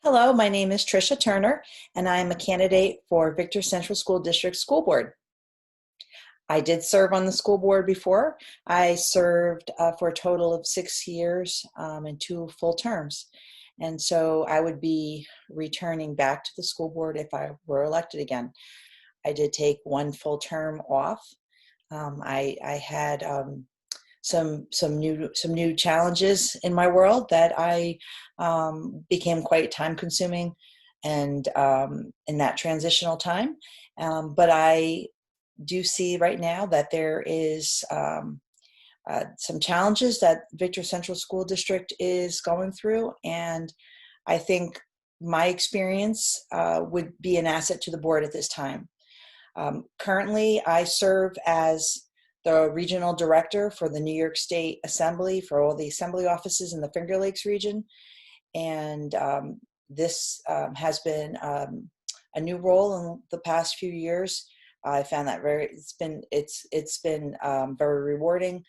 Hello, my name is Trisha Turner, and I am a candidate for Victor Central School District School Board. I did serve on the school board before. I served for a total of 6 years and 2 full terms. And so I would be returning back to the school board if I were elected again. I did take 1 full term off. I had some new challenges in my world that I became quite time consuming and in that transitional time. But I do see right now that there is some challenges that Victor Central School District is going through, and I think my experience would be an asset to the board at this time. Currently, I serve as the regional director for the New York State Assembly for all the assembly offices in the Finger Lakes region. And this has been a new role in the past few years. I found that it's been very rewarding.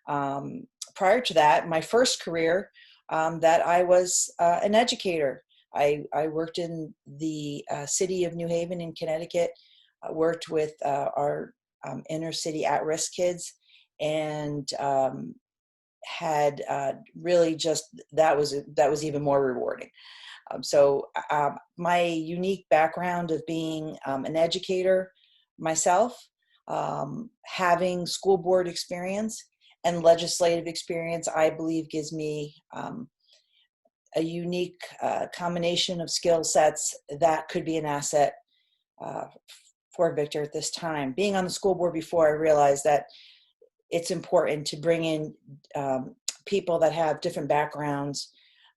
Prior to that, my first career, that I was an educator. I worked in the city of New Haven in Connecticut. I worked with our inner city at-risk kids, and had really just that was even more rewarding. My unique background of being an educator myself, having school board experience and legislative experience, I believe gives me a unique combination of skill sets that could be an asset for Victor at this time. Being on the school board before, I realized that it's important to bring in people that have different backgrounds,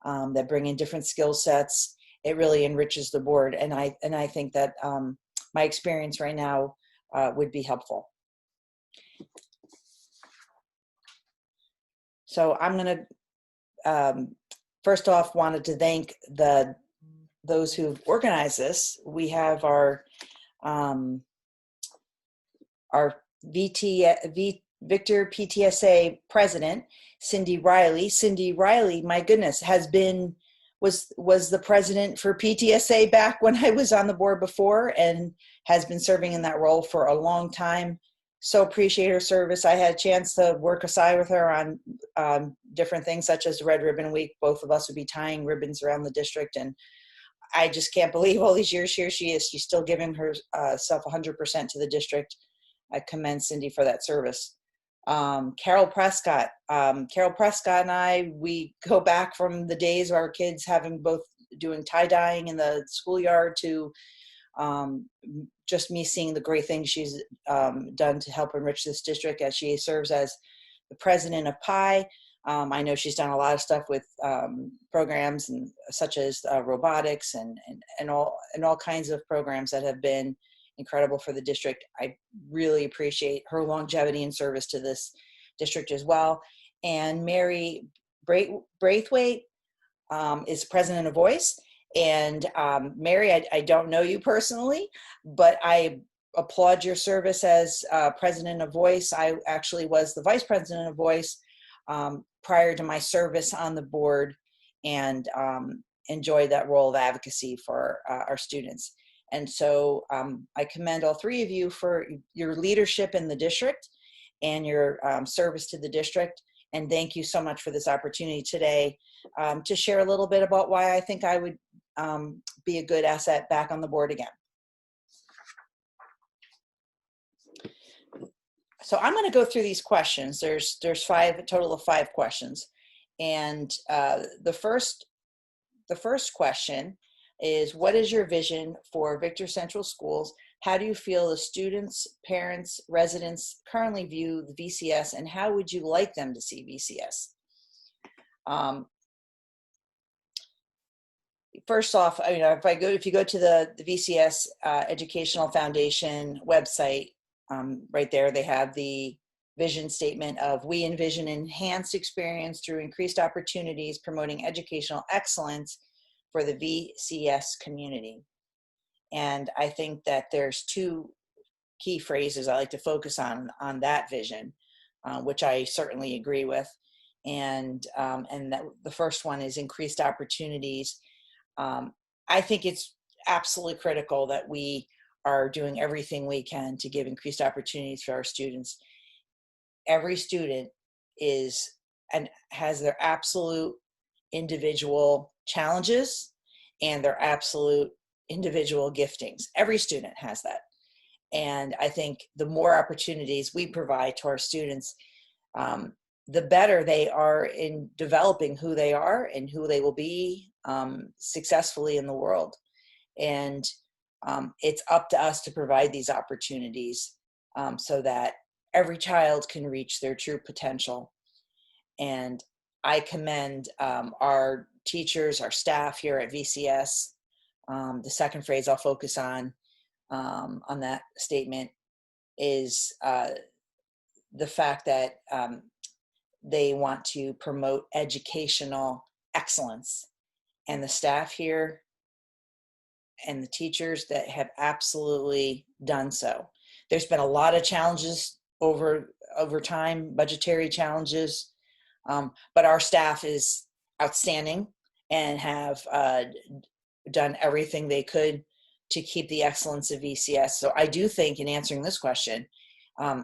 that bring in different skill sets. It really enriches the board, and I think that my experience right now would be helpful. So I'm going to first off wanted to thank those who've organized this. We have our Victor PTSA president, Cindy Riley. Cindy Riley, my goodness, was the president for PTSA back when I was on the board before, and has been serving in that role for a long time. So appreciate her service. I had a chance to work aside with her on different things, such as Red Ribbon Week. Both of us would be tying ribbons around the district, and I just can't believe all these years here she is. She's still giving herself 100% to the district. I commend Cindy for that service. Carol Prescott and I, we go back from the days of our kids having both doing tie-dyeing in the schoolyard to just me seeing the great things she's done to help enrich this district as she serves as the president of PI. I know she's done a lot of stuff with programs such as robotics and all kinds of programs that have been incredible for the district. I really appreciate her longevity and service to this district as well. And Mary Braithwaite is president of Voice. And Mary, I don't know you personally, but I applaud your service as president of Voice. I actually was the vice president of Voice prior to my service on the board, and enjoyed that role of advocacy for our students. And so I commend all three of you for your leadership in the district and your service to the district. And thank you so much for this opportunity today to share a little bit about why I think I would be a good asset back on the board again. So I'm going to go through these questions. There's a total of 5 questions. And the first question is, what is your vision for Victor Central Schools? How do you feel the students, parents, residents currently view the VCS, and how would you like them to see VCS? First off, if you go to the VCS Educational Foundation website, right there they have the vision statement of, we envision enhanced experience through increased opportunities, promoting educational excellence for the VCS community. And I think that there's 2 key phrases I like to focus on that vision, which I certainly agree with. And that the first one is increased opportunities. I think it's absolutely critical that we are doing everything we can to give increased opportunities for our students. Every student is and has their absolute individual challenges and their absolute individual giftings. Every student has that. And I think the more opportunities we provide to our students, the better they are in developing who they are and who they will be successfully in the world. And it's up to us to provide these opportunities so that every child can reach their true potential. And I commend our teachers, our staff here at VCS. The second phrase I'll focus on that statement is the fact that they want to promote educational excellence. And the staff here and the teachers that have absolutely done so. There's been a lot of challenges over time, budgetary challenges, but our staff is outstanding and have done everything they could to keep the excellence of VCS. So I do think, in answering this question,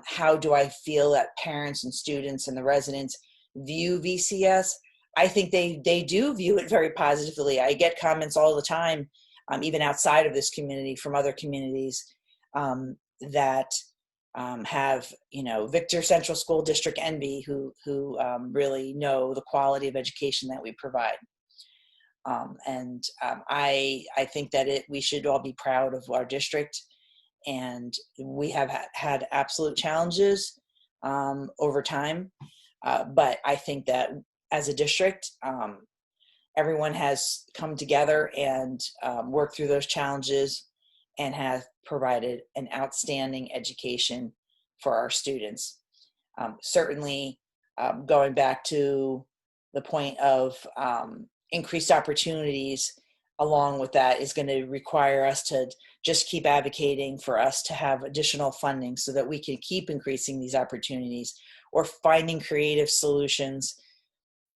how do I feel that parents and students and the residents view VCS? I think they do view it very positively. I get comments all the time, even outside of this community, from other communities that have, Victor Central School District envy, who really know the quality of education that we provide. I think that we should all be proud of our district, and we have had absolute challenges over time. But I think that as a district, everyone has come together and worked through those challenges and have provided an outstanding education for our students. Certainly, going back to the point of increased opportunities, along with that is going to require us to just keep advocating for us to have additional funding so that we can keep increasing these opportunities, or finding creative solutions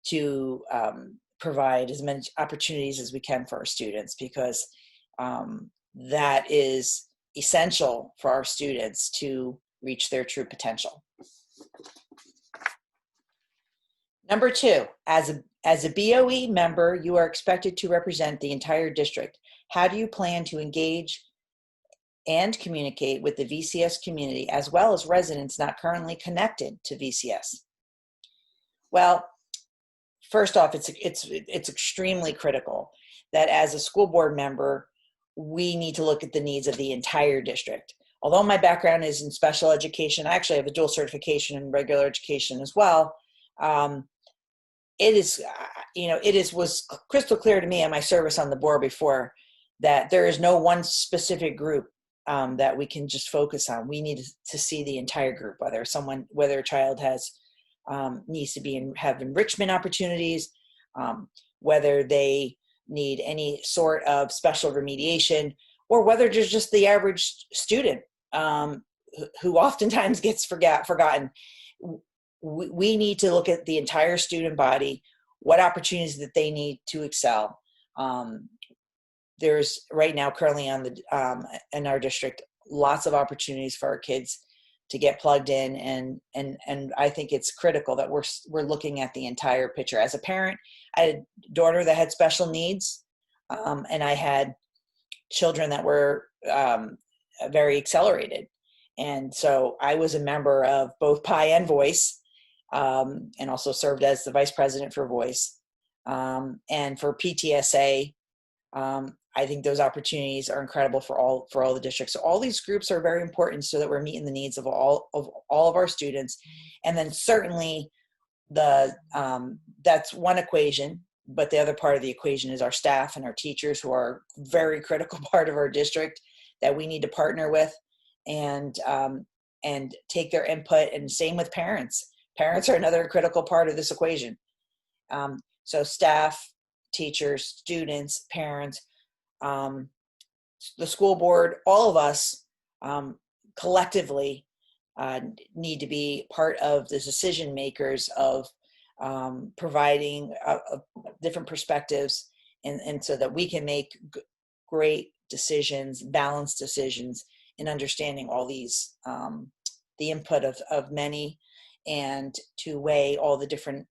to provide as many opportunities as we can for our students, because that is essential for our students to reach their true potential. Number 2, as a BOE member, you are expected to represent the entire district. How do you plan to engage and communicate with the VCS community, as well as residents not currently connected to VCS? Well, first off, it's extremely critical that as a school board member, we need to look at the needs of the entire district. Although my background is in special education, I actually have a dual certification in regular education as well. Was crystal clear to me in my service on the board before that there is no one specific group that we can just focus on. We need to see the entire group, whether a child has needs to have enrichment opportunities, whether they need any sort of special remediation, or whether there's just the average student who oftentimes gets forgotten. We need to look at the entire student body, what opportunities that they need to excel. There's right now currently in our district, lots of opportunities for our kids to get plugged in, and I think it's critical that we're looking at the entire picture. As a parent, I had a daughter that had special needs, and I had children that were very accelerated, and so I was a member of both PI and Voice, and also served as the vice president for Voice, and for PTSA. I think those opportunities are incredible for all the districts. So all these groups are very important so that we're meeting the needs of all of our students. And then certainly that's one equation, but the other part of the equation is our staff and our teachers, who are a very critical part of our district that we need to partner with and take their input. And same with parents. Parents are another critical part of this equation. So staff, teachers, students, parents, the school board, all of us collectively need to be part of the decision makers of providing different perspectives, and so that we can make great decisions, balanced decisions, in understanding all these, the input of many, and to weigh all the different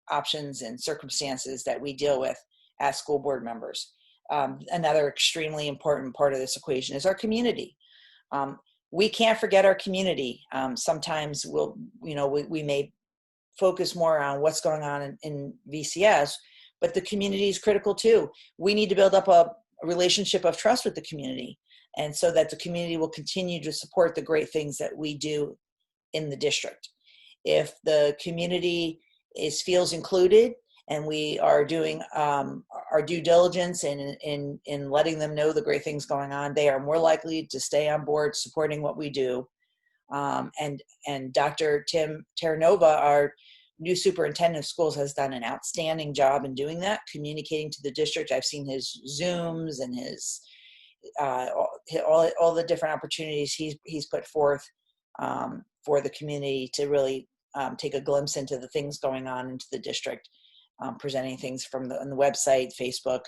options and circumstances that we deal with as school board members. Another extremely important part of this equation is our community. We can't forget our community. Sometimes we may focus more on what's going on in VCS, but the community is critical too. We need to build up a relationship of trust with the community, and so that the community will continue to support the great things that we do in the district. If the community feels included, and we are doing our due diligence in letting them know the great things going on, they are more likely to stay on board supporting what we do. And Dr. Tim Terranova, our new superintendent of schools, has done an outstanding job in doing that, communicating to the district. I've seen his Zooms and his all the different opportunities he's put forth for the community to really take a glimpse into the things going on into the district, presenting things on the website, Facebook,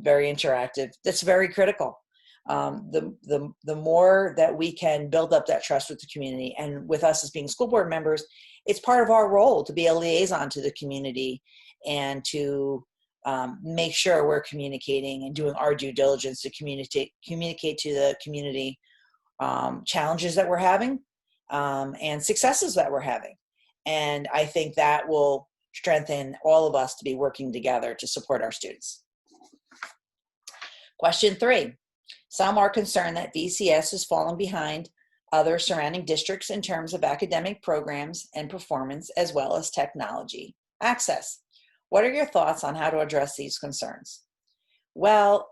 very interactive. That's very critical. The more that we can build up that trust with the community, and with us as being school board members, it's part of our role to be a liaison to the community and to make sure we're communicating and doing our due diligence to communicate to the community challenges that we're having and successes that we're having. And I think that will strengthen all of us to be working together to support our students. Question 3. Some are concerned that VCS is falling behind other surrounding districts in terms of academic programs and performance, as well as technology access. What are your thoughts on how to address these concerns? Well,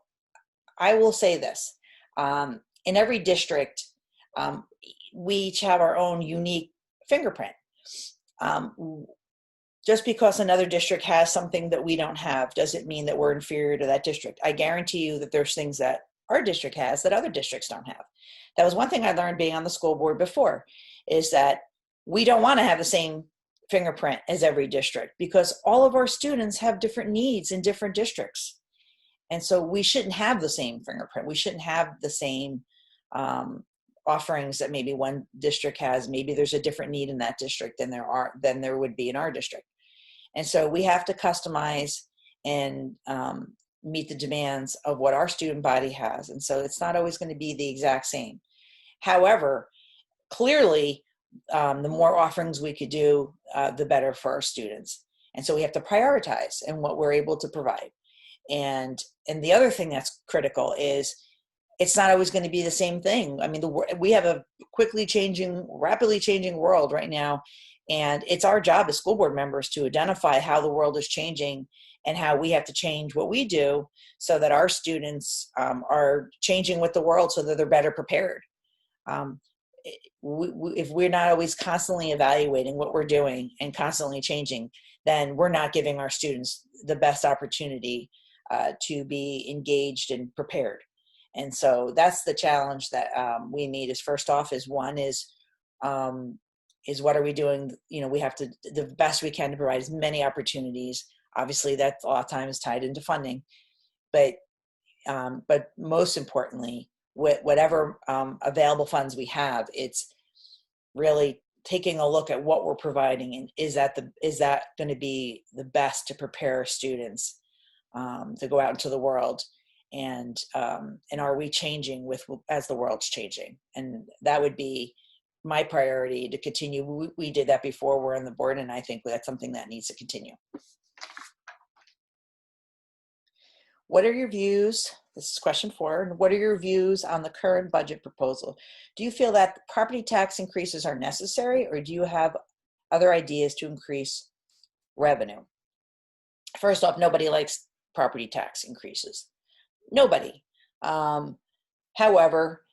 I will say this. In every district, we each have our own unique fingerprint. Just because another district has something that we don't have doesn't mean that we're inferior to that district. I guarantee you that there's things that our district has that other districts don't have. That was one thing I learned being on the school board before, is that we don't want to have the same fingerprint as every district, because all of our students have different needs in different districts. And so we shouldn't have the same fingerprint. We shouldn't have the same offerings that maybe one district has. Maybe there's a different need in that district than there would be in our district. And so we have to customize and meet the demands of what our student body has. And so it's not always going to be the exact same. However, clearly, the more offerings we could do, the better for our students. And so we have to prioritize in what we're able to provide. And the other thing that's critical is it's not always going to be the same thing. I mean, we have a rapidly changing world right now. And it's our job as school board members to identify how the world is changing and how we have to change what we do so that our students are changing with the world so that they're better prepared. If we're not always constantly evaluating what we're doing and constantly changing, then we're not giving our students the best opportunity to be engaged and prepared. And so that's the challenge that we need. Is first off is what are we doing? We have to the best we can to provide as many opportunities. Obviously, that's a lot of times tied into funding, but most importantly, whatever available funds we have, it's really taking a look at what we're providing, and is that going to be the best to prepare students to go out into the world, and are we changing as the world's changing? And that would be my priority to continue. We did that before we're on the board, and I think that's something that needs to continue. What are your views? This is question 4. What are your views on the current budget proposal? Do you feel that property tax increases are necessary, or do you have other ideas to increase revenue? First off, nobody likes property tax increases. Nobody. However,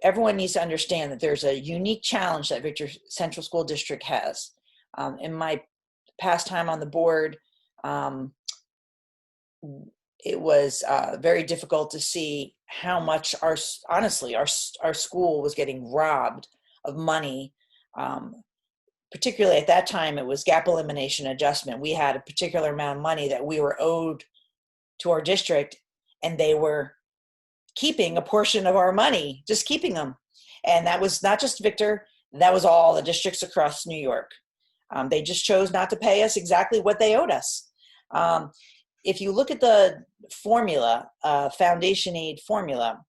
everyone needs to understand that there's a unique challenge that Victor Central School District has. In my past time on the board, it was very difficult to see how much our school was getting robbed of money. Particularly at that time, it was gap elimination adjustment. We had a particular amount of money that we were owed to our district, and they were keeping a portion of our money, just keeping them. And that was not just Victor, that was all the districts across New York. They just chose not to pay us exactly what they owed us. If you look at the formula, foundation aid formula,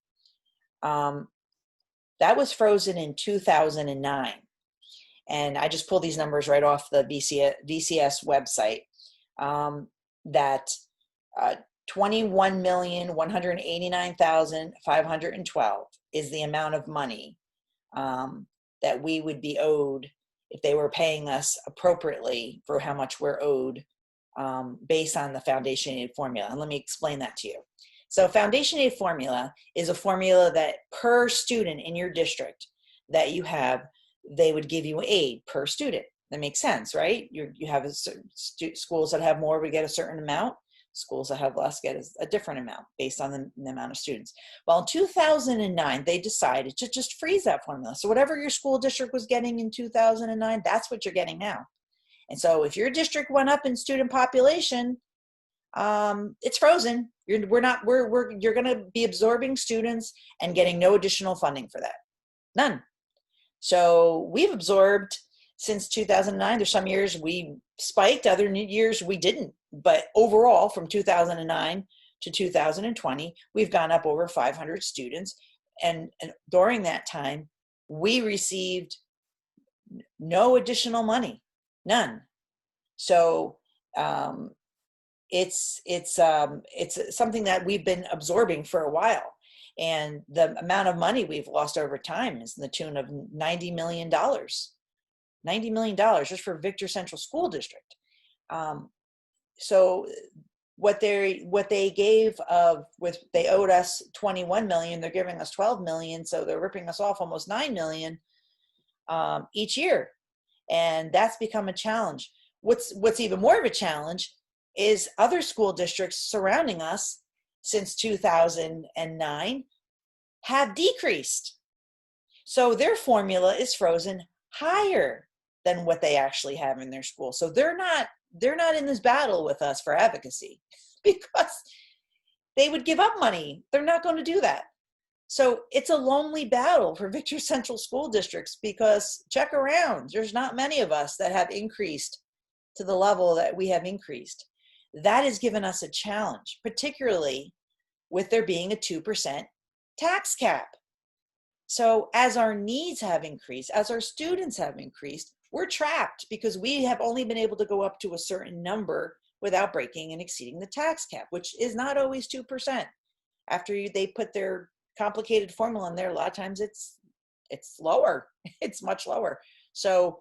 that was frozen in 2009. And I just pulled these numbers right off the VCS website, that 21,189,512 is the amount of money that we would be owed if they were paying us appropriately for how much we're owed, based on the foundation aid formula. And let me explain that to you. So foundation aid formula is a formula that per student in your district that you have, they would give you aid per student. That makes sense, right? You have schools that have more would get a certain amount. Schools that have less get a different amount based on the amount of students. Well, in 2009, they decided to just freeze that formula. So whatever your school district was getting in 2009, that's what you're getting now. And so if your district went up in student population, it's frozen. You're going to be absorbing students and getting no additional funding for that. None. So we've absorbed since 2009. There's some years we spiked, other years we didn't. But overall, from 2009 to 2020, we've gone up over 500 students. And during that time, we received no additional money, none. So it's something that we've been absorbing for a while. And the amount of money we've lost over time is in the tune of $90 million. $90 million just for Victor Central School District. So what they gave they owed us 21 million, they're giving us 12 million, so they're ripping us off almost 9 million each year. And that's become a challenge. What's even more of a challenge is other school districts surrounding us since 2009 have decreased. So their formula is frozen higher than what they actually have in their school. So they're not in this battle with us for advocacy because they would give up money. They're not going to do that. So it's a lonely battle for Victor Central School Districts because check around, there's not many of us that have increased to the level that we have increased. That has given us a challenge, particularly with there being a 2% tax cap. So as our needs have increased, as our students have increased, we're trapped because we have only been able to go up to a certain number without breaking and exceeding the tax cap, which is not always 2%. After they put their complicated formula in there, a lot of times it's lower. It's much lower. So,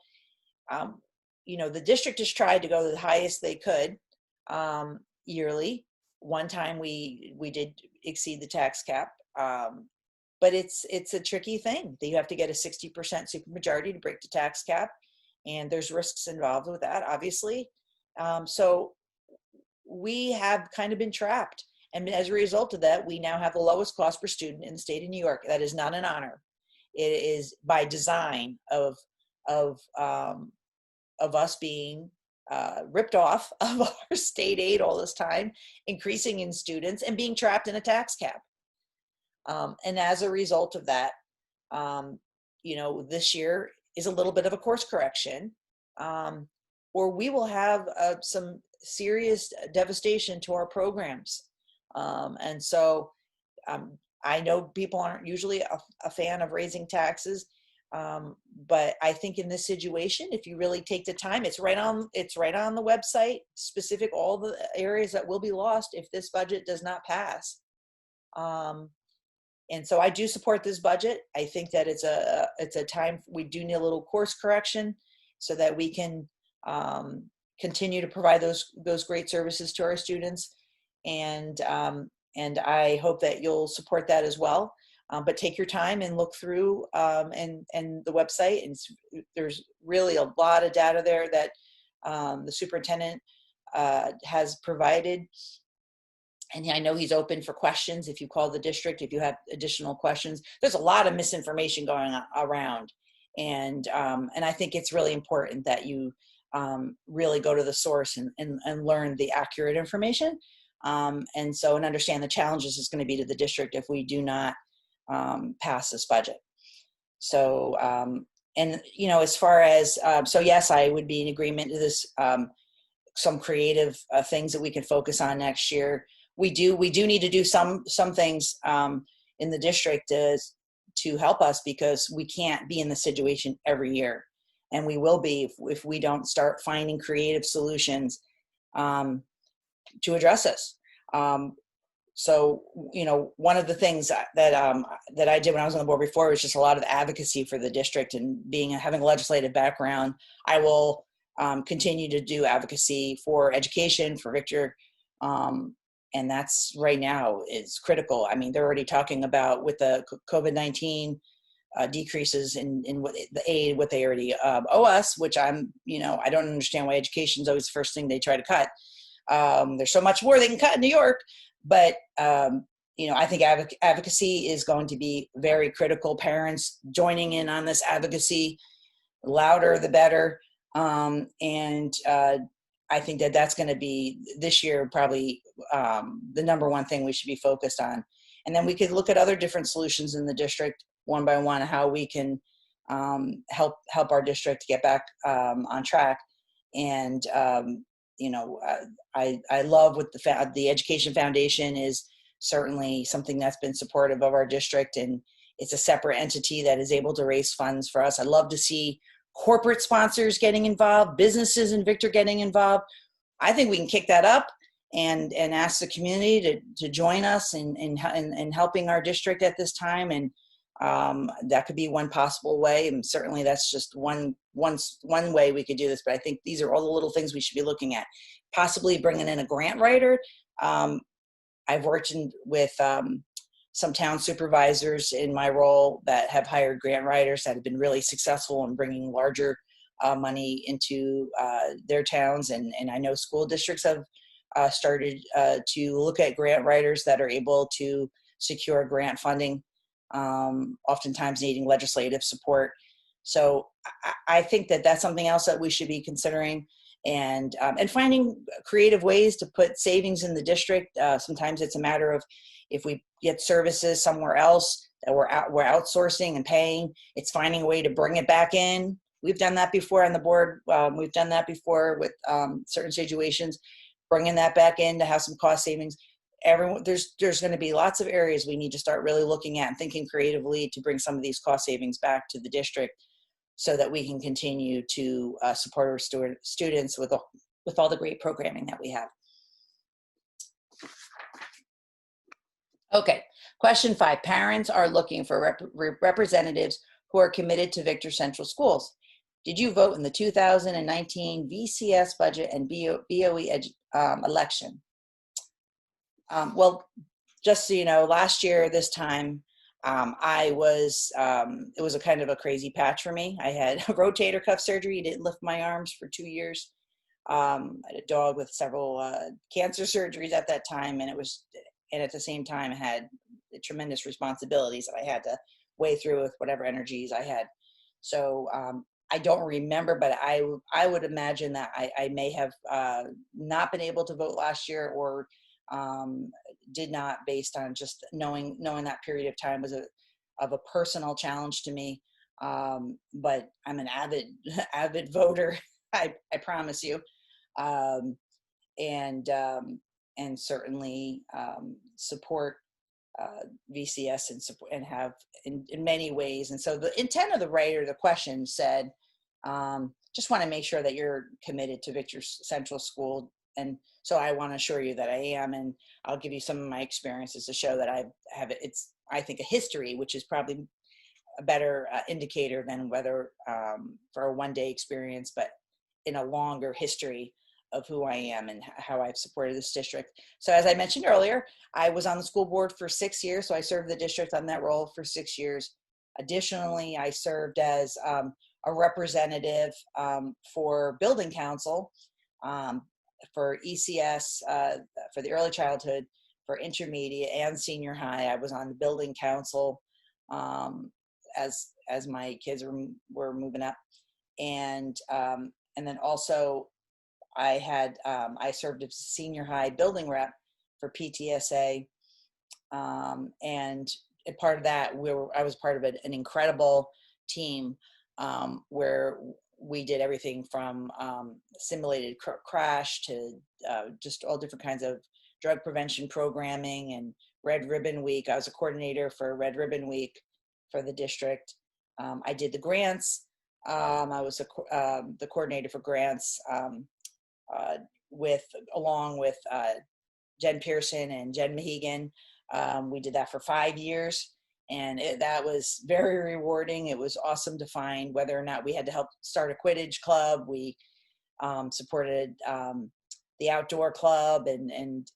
the district has tried to go to the highest they could yearly. One time we did exceed the tax cap, but it's a tricky thing. You have to get a 60% supermajority to break the tax cap, and there's risks involved with that, obviously. So we have kind of been trapped. And as a result of that, we now have the lowest cost per student in the state of New York. That is not an honor. It is by design of us being ripped off of our state aid all this time, increasing in students, and being trapped in a tax cap. And as a result of that, this year is a little bit of a course correction, or we will have some serious devastation to our programs. And so I know people aren't usually a fan of raising taxes, but I think in this situation, if you really take the time, it's right on the website, specific all the areas that will be lost if this budget does not pass. And so I do support this budget. I think that it's a time we do need a little course correction so that we can continue to provide those great services to our students. And I hope that you'll support that as well. But take your time and look through and the website. And there's really a lot of data there that the superintendent has provided. And I know he's open for questions. If you call the district, if you have additional questions, there's a lot of misinformation going around. And I think it's really important that you really go to the source and learn the accurate information. and understand the challenges it's going to be to the district if we do not pass this budget. So, and as far as, so yes, I would be in agreement to this, some creative things that we can focus on next year. We do need to do some things in the district to help us, because we can't be in this situation every year, and we will be if we don't start finding creative solutions to address this. So, one of the things that I did when I was on the board before was just a lot of advocacy for the district, and having a legislative background, I will continue to do advocacy for education for Victor. And that's right now is critical. I mean, they're already talking about with the COVID-19 decreases in what the aid, what they already owe us, which I don't understand why education is always the first thing they try to cut. There's so much more they can cut in New York, but I think advocacy is going to be very critical. Parents joining in on this advocacy, louder the better. I think that that's going to be this year probably the number one thing we should be focused on. And then we could look at other different solutions in the district one by one, how we can help our district get back on track. And I love what the Education Foundation is certainly something that's been supportive of our district, and it's a separate entity that is able to raise funds for us. I love to see corporate sponsors getting involved, businesses in Victor getting involved. I think we can kick that up and ask the community to join us in helping our district at this time. And that could be one possible way. And certainly that's just one way we could do this. But I think these are all the little things we should be looking at. Possibly bringing in a grant writer. I've worked with some town supervisors in my role that have hired grant writers that have been really successful in bringing larger money into their towns. And I know school districts have started to look at grant writers that are able to secure grant funding, oftentimes needing legislative support. So I think that that's something else that we should be considering, and finding creative ways to put savings in the district. Sometimes it's a matter of if we get services somewhere else that we're outsourcing and paying, it's finding a way to bring it back in. We've done that before on the board. We've done that before with certain situations, bringing that back in to have some cost savings. There's going to be lots of areas we need to start really looking at and thinking creatively to bring some of these cost savings back to the district, so that we can continue to support our students with all the great programming that we have. Okay, question 5. Parents are looking for representatives who are committed to Victor Central Schools. Did you vote in the 2019 VCS budget and BOE election? Well, just so you know, last year, this time, it was a kind of a crazy patch for me. I had a rotator cuff surgery, didn't lift my arms for 2 years. I had a dog with several cancer surgeries at that time, and at the same time had tremendous responsibilities that I had to weigh through with whatever energies I had. So I don't remember, but I would imagine that I may have not been able to vote last year, or did not, based on just knowing that period of time was of a personal challenge to me. But I'm an avid voter, I promise you, and certainly support VCS and have in many ways. And so the intent of the question said, just want to make sure that you're committed to Victor Central School. And so I want to assure you that I am, and I'll give you some of my experiences to show that I have, I think, a history, which is probably a better indicator than whether for a one-day experience, but in a longer history of who I am and how I've supported this district. So as I mentioned earlier, I was on the school board for 6 years, so I served the district on that role for 6 years. Additionally, I served as a representative for building council, for ECS, for the early childhood, for intermediate and senior high. I was on the building council as my kids were moving up, and then also I served as senior high building rep for PTSA. And a part of that, I was part of an incredible team where we did everything from simulated crash to just all different kinds of drug prevention programming and Red Ribbon Week. I was a coordinator for Red Ribbon Week for the district. I did the grants. I was the coordinator for grants along with Jen Pearson and Jen Mahegan. We did that for 5 years, and that was very rewarding. It was awesome to find whether or not we had to help start a Quidditch club. We supported the outdoor club and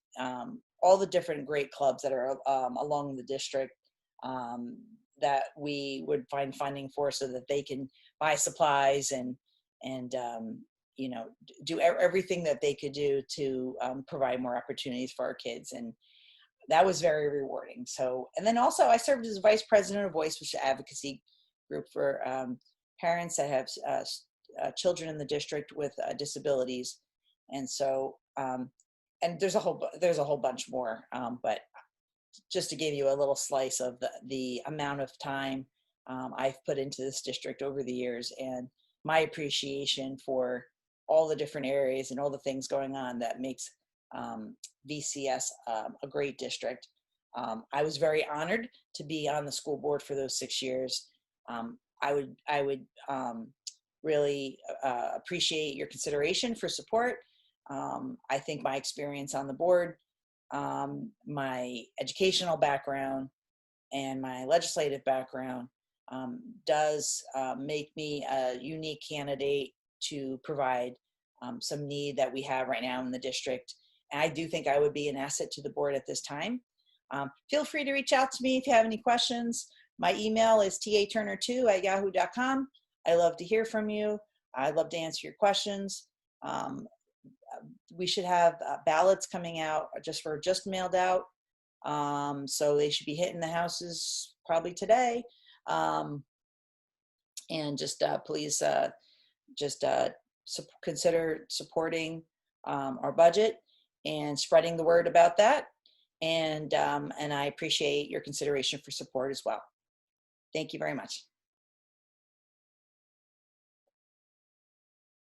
all the different great clubs that are along the district that we would find funding for, so that they can buy supplies and you know, do everything that they could do to provide more opportunities for our kids. And that was very rewarding. So, and then also I served as vice president of Voice, which is an advocacy group for parents that have children in the district with disabilities. And so, and there's a whole bunch more, but just to give you a little slice of the amount of time I've put into this district over the years, and my appreciation for all the different areas and all the things going on that makes VCS a great district. I was very honored to be on the school board for those 6 years. I would really appreciate your consideration for support. I think my experience on the board, my educational background, and my legislative background does make me a unique candidate to provide some need that we have right now in the district. And I do think I would be an asset to the board at this time. Feel free to reach out to me if you have any questions. My email is taturner2@yahoo.com. I love to hear from you. I'd love to answer your questions. We should have ballots coming out just mailed out. So they should be hitting the houses probably today. And just please consider supporting our budget and spreading the word about that. And I appreciate your consideration for support as well. Thank you very much.